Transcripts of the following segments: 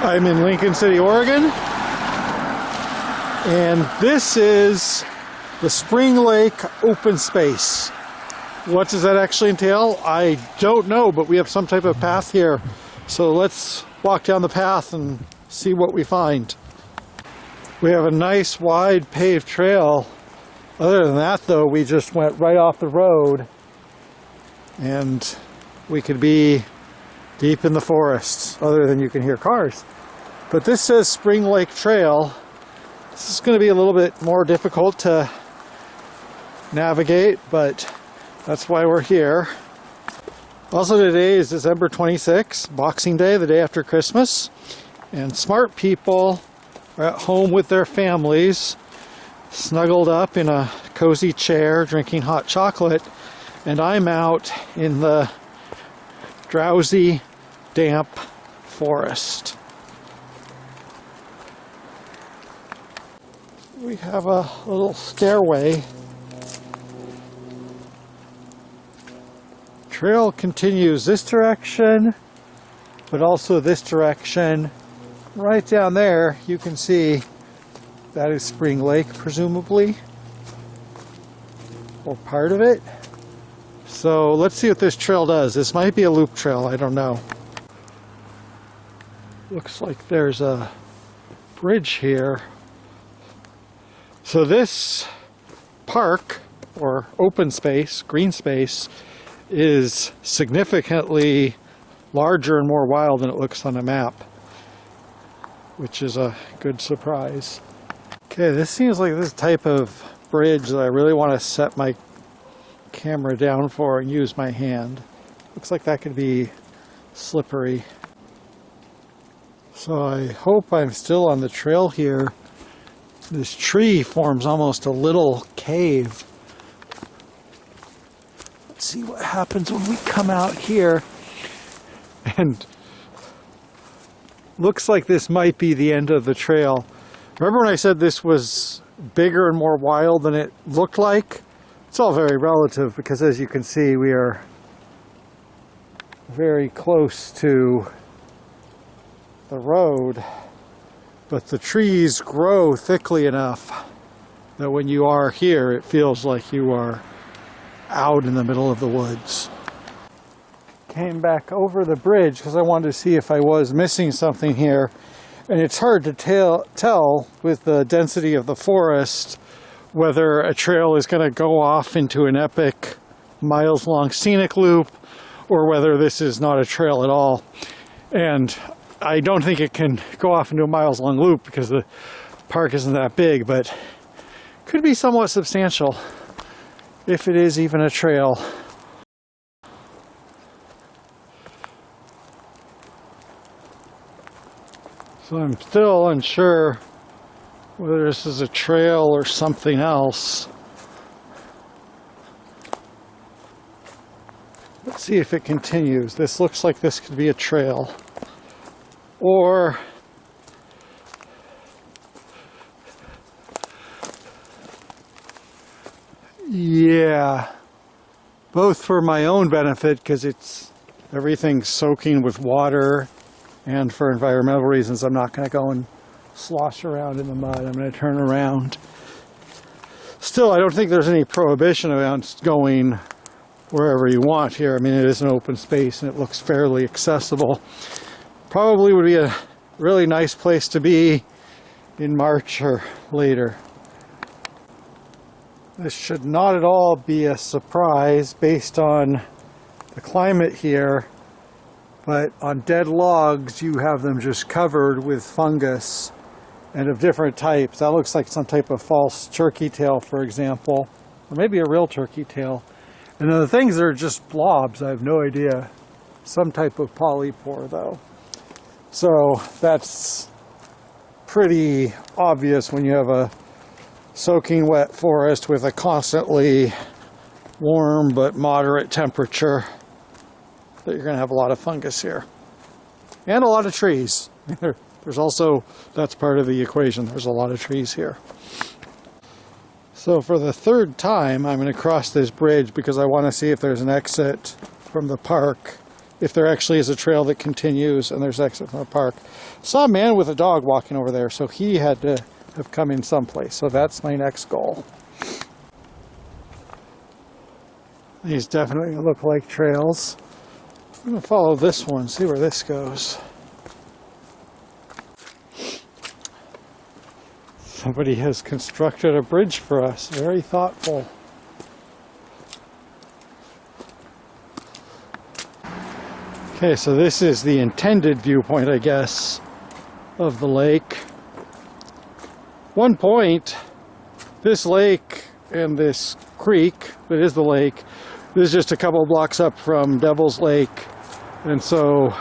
I'm in Lincoln City, Oregon, and this is the Spring Lake open space. What does that actually entail? I don't know, but we have some type of path here. So let's walk down the path and see what we find. We have a nice wide paved trail. Other than that though, we just went right off the road and we could be deep in the forest, other than you can hear cars. But this says Spring Lake Trail. This is going to be a little bit more difficult to navigate, but that's why we're here. Also, today is December 26th, Boxing Day, the day after Christmas. And smart people are at home with their families, snuggled up in a cozy chair, drinking hot chocolate. And I'm out in the drowsy, damp forest. We have a little stairway. Trail continues this direction, but also this direction. Right down there, you can see that is Spring Lake, presumably, or part of it. So let's see what this trail does. This might be a loop trail, I don't know. Looks like there's a bridge here. So this park, or open space, green space, is significantly larger and more wild than it looks on a map, which is a good surprise. Okay, this seems like this type of bridge that I really want to set my camera down for and use my hand. Looks like that could be slippery. So I hope I'm still on the trail here. This tree forms almost a little cave. Let's see what happens when we come out here. And looks like this might be the end of the trail. Remember when I said this was bigger and more wild than it looked like? It's all very relative because, as you can see, we are very close to the road. But the trees grow thickly enough that when you are here, it feels like you are out in the middle of the woods. Came back over the bridge because I wanted to see if I was missing something here. And it's hard to tell with the density of the forest whether a trail is going to go off into an epic miles-long scenic loop or whether this is not a trail at all. And I don't think it can go off into a miles-long loop because the park isn't that big, but could be somewhat substantial if it is even a trail. So I'm still unsure whether this is a trail or something else. Let's see if it continues. This looks like this could be a trail. Or yeah, both for my own benefit because everything's soaking with water, and for environmental reasons I'm not going to go and slosh around in the mud. I'm going to turn around. Still, I don't think there's any prohibition about going wherever you want here. I mean, it is an open space and it looks fairly accessible. Probably would be a really nice place to be in March or later. This should not at all be a surprise based on the climate here, but on dead logs you have them just covered with fungus and of different types. That looks like some type of false turkey tail, for example, or maybe a real turkey tail. And then the things that are just blobs, I have no idea. Some type of polypore though. So that's pretty obvious when you have a soaking wet forest with a constantly warm but moderate temperature that you're going to have a lot of fungus here. And a lot of trees. There's also, that's part of the equation, there's a lot of trees here. So for the third time I'm going to cross this bridge because I want to see if there's an exit from the park if there actually is a trail that continues and there's exit from the park. Saw a man with a dog walking over there, so he had to have come in someplace. So that's my next goal. These definitely look like trails. I'm going to follow this one, see where this goes. Somebody has constructed a bridge for us. Very thoughtful. Okay, so this is the intended viewpoint, I guess, of the lake. One point, this lake and this creek that is the lake, this is just a couple blocks up from Devil's Lake. And so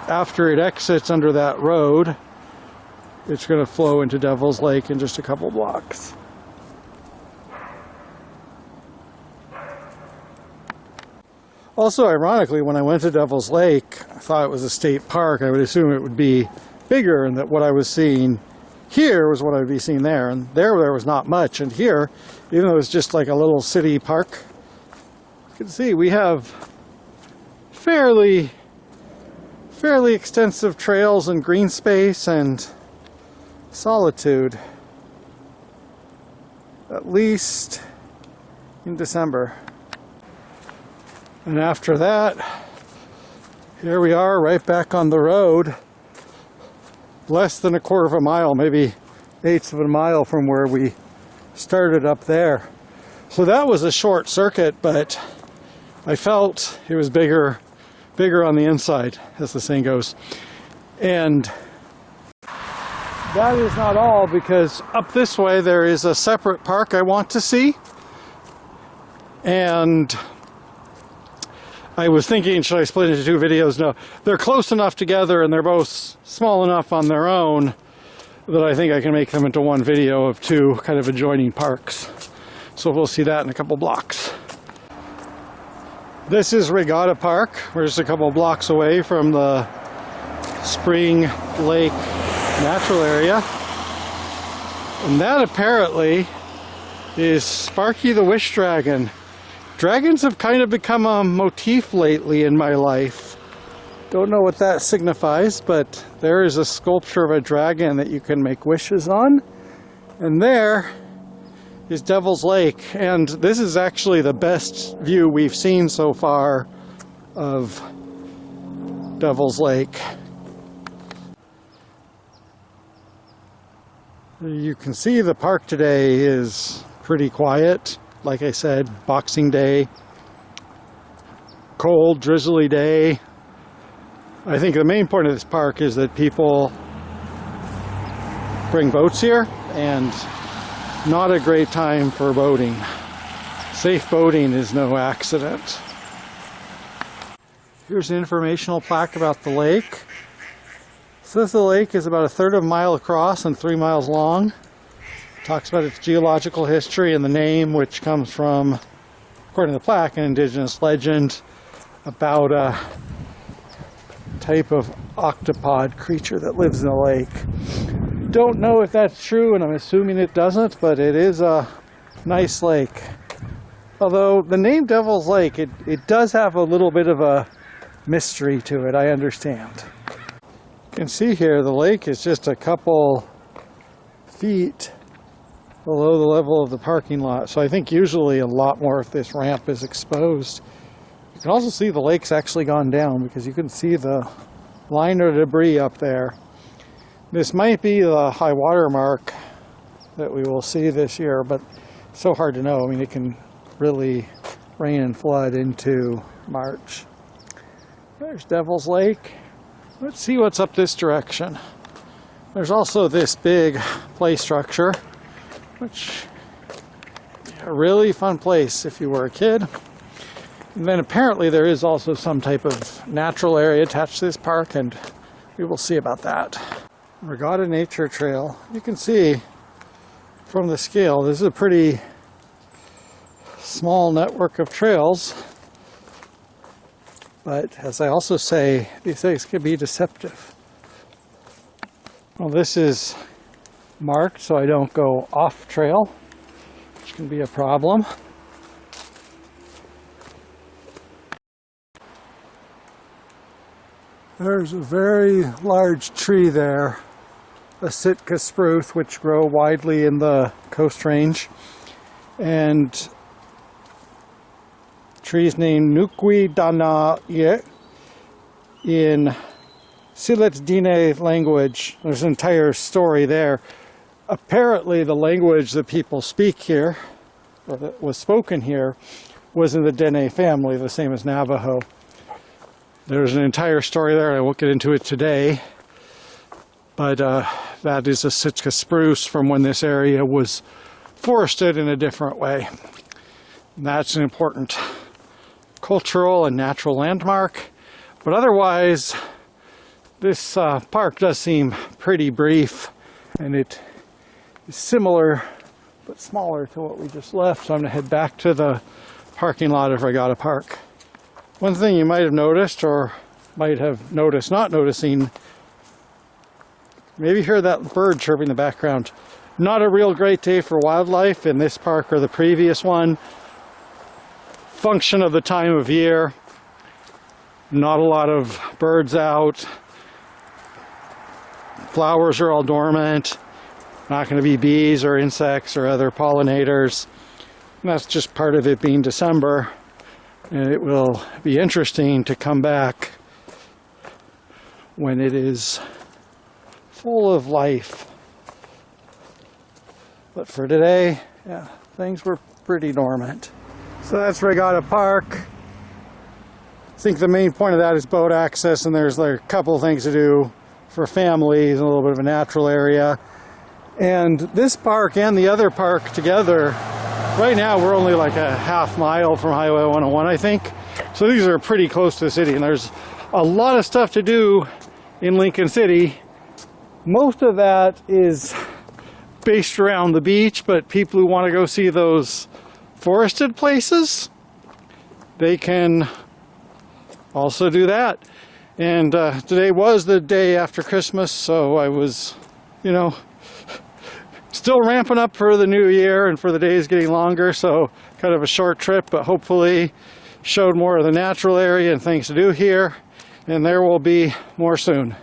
after it exits under that road, it's going to flow into Devil's Lake in just a couple blocks. Also, ironically, when I went to Devil's Lake, I thought it was a state park. I would assume it would be bigger and that what I was seeing here was what I would be seeing there. And there was not much. And here, even though it's just like a little city park, you can see we have fairly extensive trails and green space and solitude, at least in December. And after that, here we are right back on the road, less than a quarter of a mile, maybe eighths of a mile from where we started up there. So that was a short circuit, but I felt it was bigger on the inside, as the saying goes. And that is not all, because up this way there is a separate park I want to see. And I was thinking, should I split into two videos? No, they're close enough together and they're both small enough on their own that I think I can make them into one video of two kind of adjoining parks. So we'll see that in a couple blocks. This is Regatta Park. We're just a couple blocks away from the Spring Lake natural area. And that apparently is Sparky the Wish Dragon. Dragons have kind of become a motif lately in my life. Don't know what that signifies, but there is a sculpture of a dragon that you can make wishes on. And there is Devil's Lake. And this is actually the best view we've seen so far of Devil's Lake. You can see the park today is pretty quiet. Like I said, Boxing Day, cold, drizzly day. I think the main point of this park is that people bring boats here, and not a great time for boating. Safe boating is no accident. Here's an informational plaque about the lake. It says the lake is about a third of a mile across and 3 miles long. Talks about its geological history and the name, which comes from, according to the plaque, an indigenous legend about a type of octopod creature that lives in the lake. Don't know if that's true, and I'm assuming it doesn't, but it is a nice lake. Although the name Devil's Lake, it does have a little bit of a mystery to it, I understand. You can see here the lake is just a couple feet below the level of the parking lot. So I think usually a lot more if this ramp is exposed. You can also see the lake's actually gone down because you can see the line of debris up there. This might be the high water mark that we will see this year, but it's so hard to know. I mean, it can really rain and flood into March. There's Devil's Lake. Let's see what's up this direction. There's also this big play structure, which a really fun place if you were a kid. And then apparently there is also some type of natural area attached to this park, and we will see about that. Regatta Nature Trail. You can see from the scale, this is a pretty small network of trails. But as I also say, these things can be deceptive. Well, this is marked so I don't go off trail, which can be a problem. There's a very large tree there, a Sitka spruce, which grow widely in the Coast Range, and trees named Nukwi Danaye in Silet Dine language. There's an entire story there. Apparently the language that people speak here, or that was spoken here, was in the Dene family, the same as Navajo. There's an entire story there, I won't get into it today, but that is a Sitka spruce from when this area was forested in a different way. And that's an important cultural and natural landmark, but otherwise this park does seem pretty brief, and it is similar but smaller to what we just left, so I'm going to head back to the parking lot of Regatta Park. One thing you might have noticed, or might have noticed not noticing, maybe hear that bird chirping in the background. Not a real great day for wildlife in this park or the previous one. Function of the time of year. Not a lot of birds out. Flowers are all dormant. Not going to be bees or insects or other pollinators. And that's just part of it being December. And it will be interesting to come back when it is full of life. But for today, yeah, things were pretty dormant. So that's Regatta Park. I think the main point of that is boat access, and there's like a couple of things to do for families, a little bit of a natural area. And this park and the other park together, right now we're only like a half mile from Highway 101, I think. So these are pretty close to the city, and there's a lot of stuff to do in Lincoln City. Most of that is based around the beach, but people who want to go see those forested places, they can also do that. And today was the day after Christmas, so I was, still ramping up for the new year and for the days getting longer, so kind of a short trip, but hopefully showed more of the natural area and things to do here, and there will be more soon.